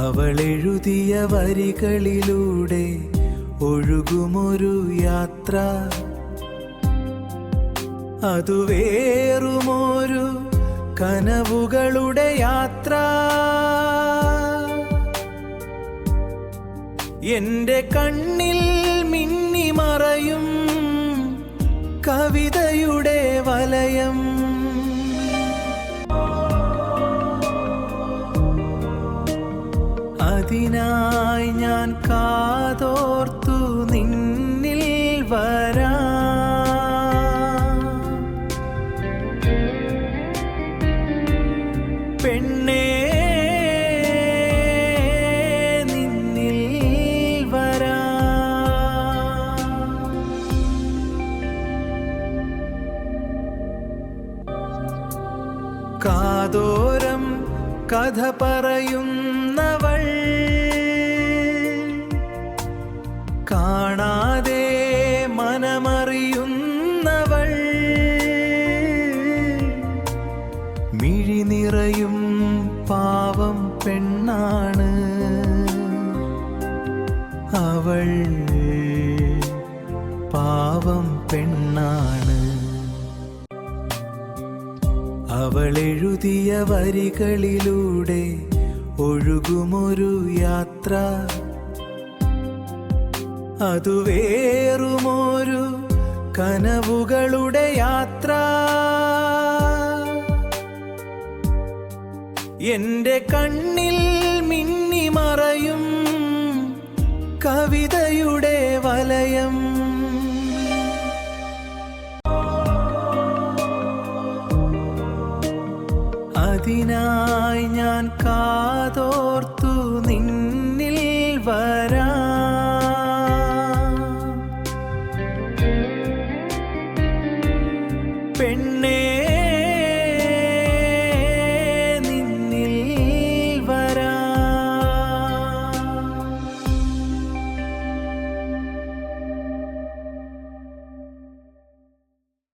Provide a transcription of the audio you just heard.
അവളെഴുതിയ വരികളിലൂടെ ഒഴുകുമൊരു യാത്ര, അതു വേറുമൊരു കനവുകളുടെ യാത്ര. എന്റെ കണ്ണിൽ മിന്നിമറയും കവിതയുടെ വലയം. അതിനായി ഞാൻ കാതോർത്തു നിന്നിൽ വരാം. പെണ്ണേ നിന്നിൽ വരാം. കാതോരം കഥ പറയുന്നവൾ, കാണാതെ മനമറിയുന്നവൾ, മിഴി നിറയും പാവം പെണ്ണാണ് അവൾ, പാവം പെണ്ണാണ്. അവളെഴുതിയ വരികളിലൂടെ ഒഴുകുമൊരു യാത്ര, അതു വേറുമൊരു കനവുകളുടെ യാത്ര. എന്റെ കണ്ണിൽ മിന്നിമറയും കവിതയുടെ വലയം. അതിനായി ഞാൻ കാതോർത്തു നിന്നിൽ വരാം.